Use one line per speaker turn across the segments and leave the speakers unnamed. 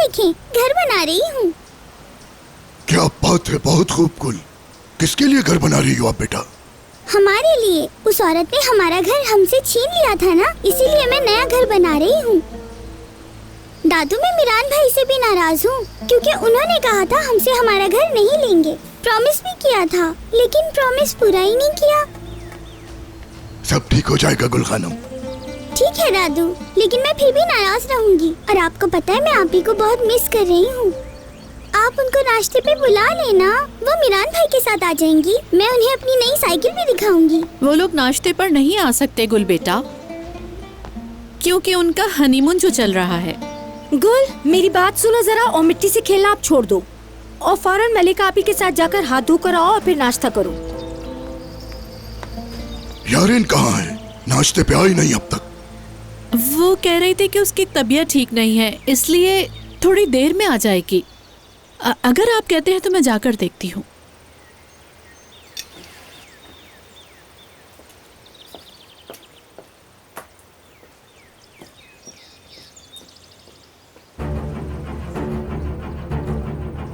देखें, घर बना रही हूँ।
क्या बात है, बहुत खूब गुल। किसके लिए घर बना रही हो आप बेटा?
हमारे लिए। उस औरत ने हमारा घर हमसे छीन लिया था ना, इसीलिए मैं नया घर बना रही हूँ। दादू, मैं मिरान भाई से भी नाराज हूँ क्योंकि उन्होंने कहा था हमसे हमारा घर नहीं लेंगे। प्रॉमिस भी किया था, लेकिन प्रॉमिस पूरा ही नहीं किया।
सब ठीक हो जाएगा गुल खानम।
ठीक है दादू, लेकिन मैं फिर भी नाराज रहूंगी। और आपको पता है मैं आप ही को बहुत मिस कर रही हूँ। आप उनको नाश्ते पे बुला लेना, वो मिरान भाई के साथ आ जाएंगी। मैं उन्हें अपनी नई साइकिल भी दिखाऊंगी।
वो लोग नाश्ते पर नहीं आ सकते गुल बेटा, क्योंकि उनका हनीमून जो चल रहा है।
गुल, मेरी बात सुनो जरा, और मिट्टी से खेलना आप छोड़ दो और फौरन मलिका आपी के साथ जाकर हाथ धोकर आओ और फिर नाश्ता करो।
यारिन कहाँ है? नाश्ते पे आई नहीं अब तक।
वो कह रही थी कि उसकी तबीयत ठीक नहीं है, इसलिए थोड़ी देर में आ जाएगी। अगर आप कहते हैं तो मैं जाकर देखती हूँ।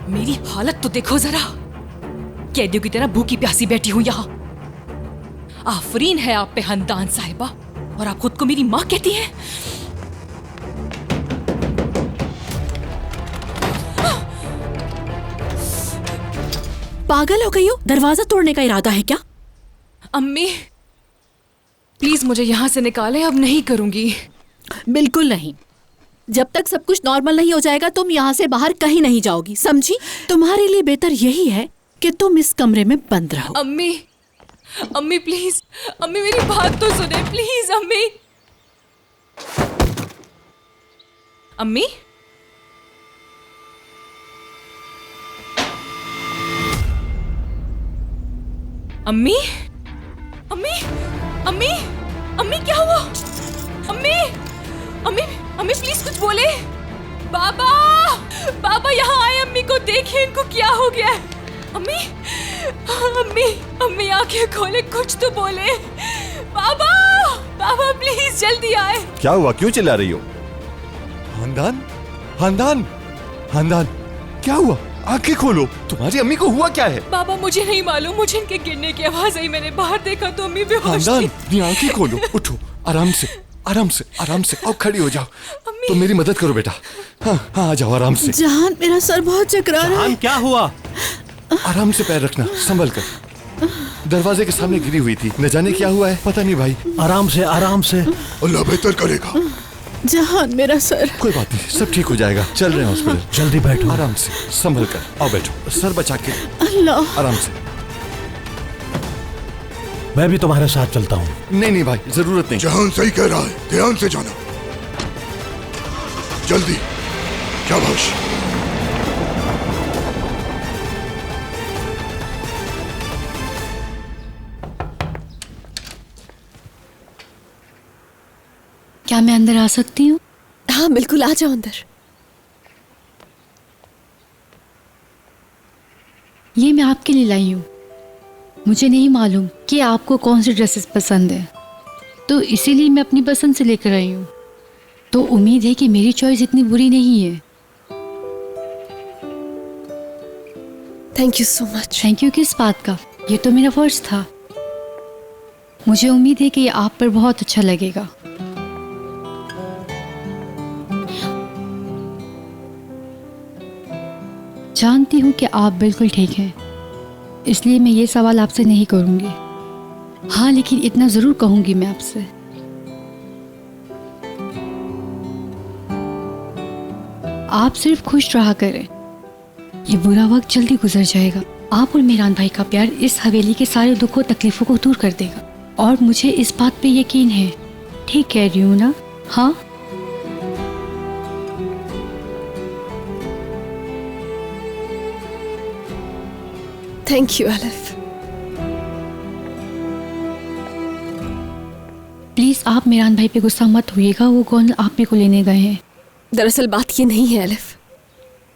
मेरी हालत तो देखो जरा, कैदियों की तरह भूखी प्यासी बैठी हूँ यहाँ। आफरीन है आप पे हंदान साहिबा, और आप खुद को मेरी माँ कहती हैं।
पागल हो गई हो? दरवाजा तोड़ने का इरादा है क्या?
अम्मी प्लीज मुझे यहाँ से निकालें, अब नहीं करूंगी।
बिल्कुल नहीं। जब तक सब कुछ नॉर्मल नहीं हो जाएगा तुम यहाँ से बाहर कहीं नहीं जाओगी, समझी? तुम्हारे लिए बेहतर यही है कि तुम इस कमरे में बंद रहो।
अम्मी, अम्मी प्लीज, अम्मी मेरी बात तो सुने प्लीज। अम्मी, अम्मी, अम्मी, अम्मी, अम्मी, अम्मी क्या हुआ? अम्मी, अम्मी, अम्मी प्लीज कुछ बोले। बाबा, बाबा यहाँ आए, अम्मी को देखिए, इनको क्या हो गया है। अम्मी, अम्मी, अम्मी आंखें खोले, कुछ तो बोले। बाबा, बाबा प्लीज जल्दी आए।
क्या हुआ, क्यों चिल्ला रही हो? हांदान, हांदान, हांदान, क्या हुआ? आंखें खोलो, तुम्हारी अम्मी को हुआ क्या है?
बाबा मुझे नहीं मालूम, मुझे इनके गिरने की आवाज आई, मैंने बाहर देखा तो अम्मी बेहोश
हांदान,
थी।
अपनी आंखें खोलो, उठो, आराम से, आराम से, आराम से, और खड़ी हो जाओ। तो मेरी मदद करो बेटा। हाँ हाँ, आ जाओ आराम से।
जहान, मेरा सर बहुत चकरा रहा है।
जहान, क्या हुआ?
आराम से पैर रखना, संभल कर। दरवाजे के सामने गिरी हुई थी, न जाने क्या हुआ है, पता नहीं भाई।
आराम से, आराम से।
अल्लाह बेहतर करेगा।
जहान, मेरा सर।
कोई बात नहीं, सब ठीक हो जाएगा। चल रहे हैं हॉस्पिटल।
जल्दी बैठो।
आराम से, संभल कर, आओ बैठो, सर बचा के।
अल्लाह।
आराम से।
मैं भी तुम्हारे साथ चलता हूँ।
नहीं नहीं भाई, जरूरत नहीं।
जहान सही कह रहा है, ध्यान से जाना। जल्दी, शाबाश।
क्या मैं अंदर आ सकती हूँ?
हाँ बिल्कुल, आ जाओ अंदर।
ये मैं आपके लिए लाई हूँ। मुझे नहीं मालूम कि आपको कौन सी ड्रेसेस पसंद है, तो इसीलिए मैं अपनी पसंद से लेकर आई हूँ। तो उम्मीद है कि मेरी चॉइस इतनी बुरी नहीं है।
Thank you so much.
Thank you किस बात का? ये तो मेरा फर्ज था। मुझे उम्मीद है कि ये आप पर बहुत अच्छा लगेगा। जानती हूँ कि आप बिल्कुल ठीक हैं, इसलिए मैं ये सवाल आपसे नहीं करूँगी। हाँ, लेकिन इतना ज़रूर कहूँगी मैं आपसे, आप सिर्फ खुश रहा करें। ये बुरा वक्त जल्दी गुजर जाएगा। आप और मिरान भाई का प्यार इस हवेली के सारे दुखों तकलीफों को दूर कर देगा, और मुझे इस बात पे यकीन है। ठीक कह रही हूँ ना? हाँ।
थैंक यू अलिफ।
प्लीज आप मिरान भाई पे गुस्सा मत होइएगा, वो कौन आप को लेने गए हैं।
दरअसल बात ये नहीं है अलिफ,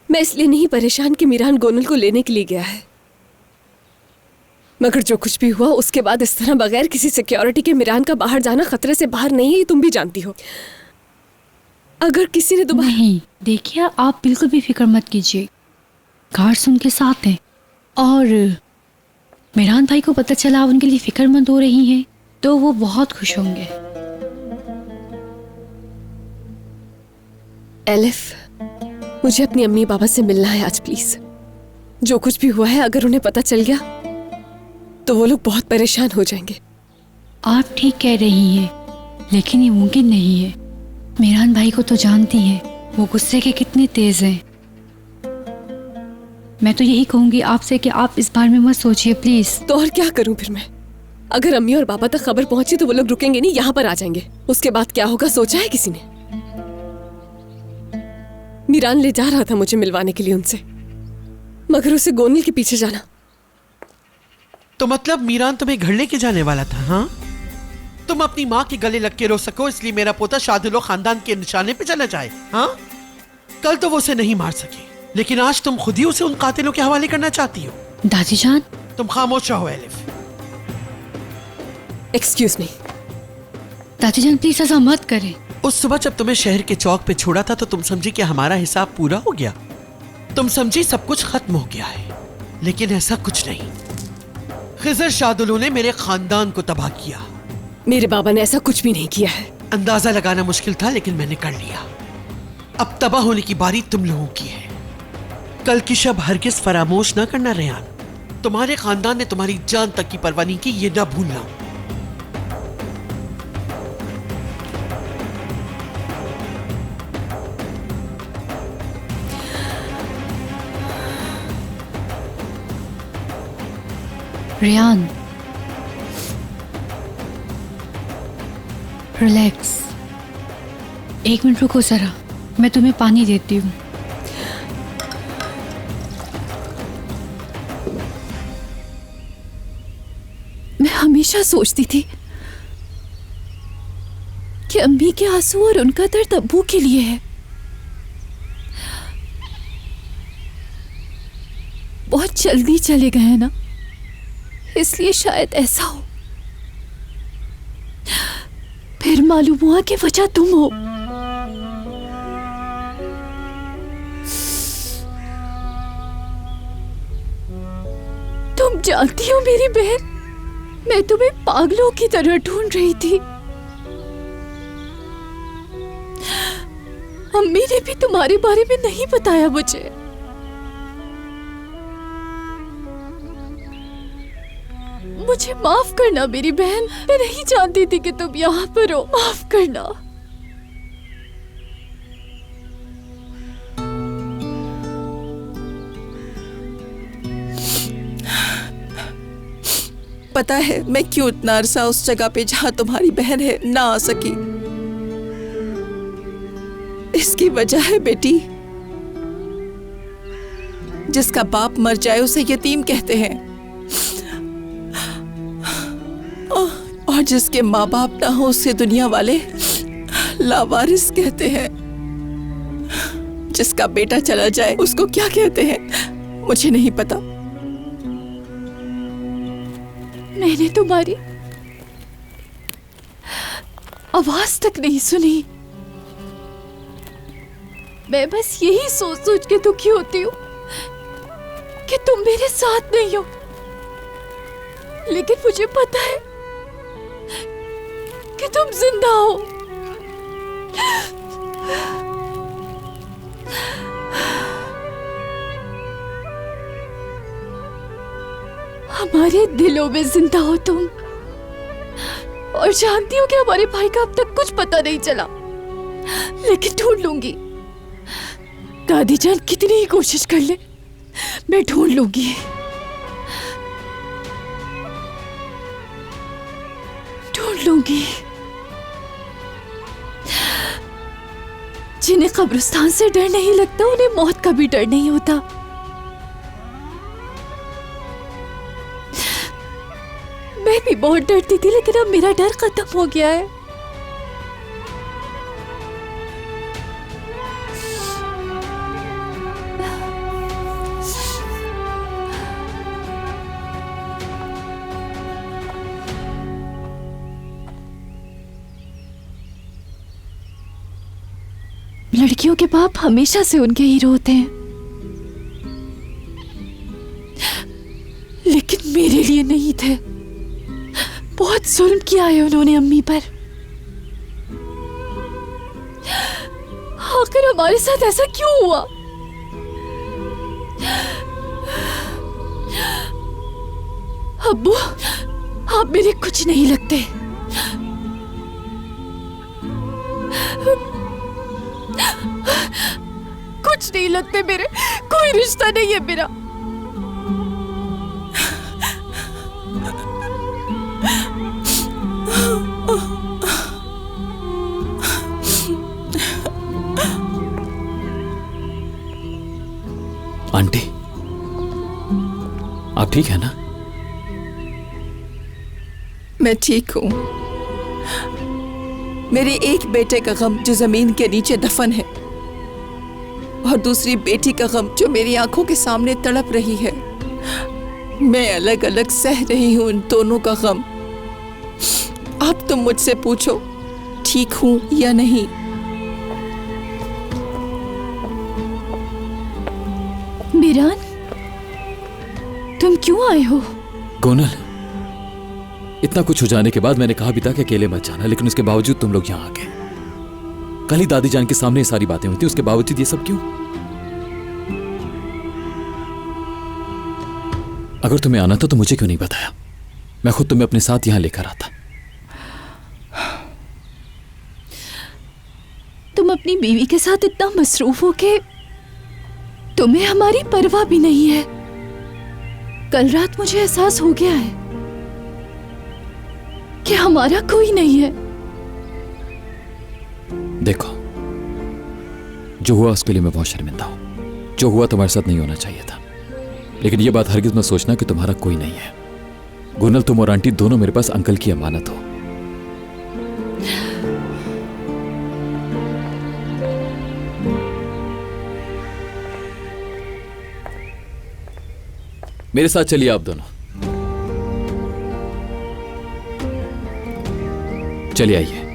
मैं इसलिए नहीं परेशान कि मिरान गोनल को लेने के लिए गया है, मगर जो कुछ भी हुआ उसके बाद इस तरह बगैर किसी सिक्योरिटी के मिरान का बाहर जाना खतरे से बाहर नहीं है, ये तुम भी जानती हो। अगर किसी ने दोबारा
नहीं, देखिए आप बिल्कुल भी फिक्र मत कीजिए। गार्ड्स उनके साथ हैं और मेहरान भाई को पता चला आप उनके लिए फिक्रमंद हो रही हैं तो वो बहुत खुश होंगे।
एलिफ, मुझे अपनी अम्मी पापा से मिलना है आज प्लीज। जो कुछ भी हुआ है अगर उन्हें पता चल गया तो वो लोग बहुत परेशान हो जाएंगे।
आप ठीक कह रही हैं, लेकिन ये मुमकिन नहीं है। मेहरान भाई को तो जानती हैं, वो गुस्से के कितने तेज हैं। मैं तो यही कहूंगी आपसे कि आप इस बारे में मत सोचिए प्लीज।
तो और क्या करूं फिर मैं? अगर अम्मी और पापा तक खबर पहुंची तो वो लोग रुकेंगे नहीं, यहाँ पर आ जाएंगे। उसके बाद क्या होगा सोचा है किसी ने? मीरान ले जा रहा था मुझे मिलवाने के लिए उनसे, मगर उसे गोनल के पीछे जाना।
तो मतलब मीरान तुम्हें घर लेके जाने वाला था? हाँ, तुम अपनी माँ के गले लग के रो सको इसलिए मेरा पोता शादुलो खानदान के निशाने पे चला जाए। हाँ, कल तो वो उसे नहीं मार सके, लेकिन आज तुम खुद ही उसे उन कातिलों के हवाले करना चाहती हो।
दादी जान,
तुम खामोश रहो एलिफ।
Excuse me.
दादी जान प्लीज ऐसा मत करें।
उस सुबह जब तुम्हें शहर के चौक पे छोड़ा था तो तुम समझी कि हमारा हिसाब पूरा हो गया। तुम समझी सब कुछ खत्म हो गया है, लेकिन ऐसा कुछ नहीं। खिजर शादुलो ने मेरे खानदान को तबाह किया।
मेरे बाबा ने ऐसा कुछ भी नहीं किया है।
अंदाजा लगाना मुश्किल था लेकिन मैंने कर लिया। अब तबाह होने की बारी तुम लोगों की है। कल की शब हरगिज फरामोश ना करना रेहान। तुम्हारे खानदान ने तुम्हारी जान तक की परवाह नहीं की, ये ना भूलना।
रेहान, रिलैक्स। 1 मिनट रुको जरा, मैं तुम्हें पानी देती हूँ।
मैं हमेशा सोचती थी कि अम्मी के आंसू और उनका दर्द अब्बू के लिए है। बहुत जल्दी चले गए हैं ना, इसलिए शायद ऐसा हो। फिर मालूम हुआ कि वजह तुम हो। तुम जानती हो मेरी बहन, मैं तुम्हें पागलों की तरह ढूंढ रही थी। अम्मी ने भी तुम्हारे बारे में नहीं बताया मुझे। मुझे माफ करना मेरी बहन, मैं नहीं जानती थी कि तुम यहाँ पर हो। माफ करना।
पता है मैं क्यों इतना अरसा उस जगह पे जहां तुम्हारी बहन है ना आ सकी? इसकी वजह है बेटी, जिसका बाप मर जाए उसे यतीम कहते हैं, और जिसके माँ बाप ना हो उसे दुनिया वाले लावारिस कहते हैं। जिसका बेटा चला जाए उसको क्या कहते हैं मुझे नहीं पता।
मैंने तुम्हारी आवाज तक नहीं सुनी। मैं बस यही सोच सोच के दुखी होती हूँ कि तुम मेरे साथ नहीं हो, लेकिन मुझे पता है कि तुम जिंदा हो। हमारे दिलों में जिंदा हो तुम, और जानती हो कि हमारे भाई का अब तक कुछ पता नहीं चला, लेकिन ढूंढ लूंगी। दादी जान कितनी ही कोशिश कर ले, मैं ढूंढ लूंगी। ढूंढ लूंगी। जिन्हें कब्रिस्तान से डर नहीं लगता उन्हें मौत का भी डर नहीं होता। मैं भी बहुत डरती थी, लेकिन अब मेरा डर खत्म हो गया है। लड़कियों के बाप हमेशा से उनके हीरो होते हैं, लेकिन मेरे लिए नहीं थे। बहुत जुल्म किया है उन्होंने अम्मी पर। आखिर हमारे साथ ऐसा क्यों हुआ? अब्बू, आप मेरे कुछ नहीं लगते। कुछ नहीं लगते मेरे, कोई रिश्ता नहीं है मेरा।
आंटी, आप ठीक है ना?
मैं ठीक हूँ। मेरे एक बेटे का गम जो जमीन के नीचे दफन है, और दूसरी बेटी का गम जो मेरी आंखों के सामने तड़प रही है। मैं अलग अलग सह रही हूँ उन दोनों का गम। आप तुम मुझसे पूछो ठीक हूँ या नहीं।
मीरान, तुम क्यों आए हो?
गोनल, इतना कुछ हो जाने के बाद मैंने कहा भी था कि अकेले मत जाना, लेकिन उसके बावजूद तुम लोग यहाँ आ गए। कल ही दादी जान के सामने ये सारी बातें हुई थी, उसके बावजूद ये सब क्यों? अगर तुम्हें आना था तो मुझे क्यों नहीं बताया? मैं खुद तुम्हें अपने साथ यहां लेकर आता।
तुम अपनी बीवी के साथ इतना मसरूफ हो के तुम्हें हमारी परवाह भी नहीं है। कल रात मुझे एहसास हो गया है कि हमारा कोई नहीं है।
देखो, जो हुआ उसके लिए मैं बहुत शर्मिंदा हूं। जो हुआ तुम्हारे साथ नहीं होना चाहिए था, लेकिन यह बात हरगिज मत सोचना कि तुम्हारा कोई नहीं है। गुनल, तुम और आंटी दोनों मेरे पास अंकल की अमानत हो। मेरे साथ चलिए आप दोनों। चलिए आइए।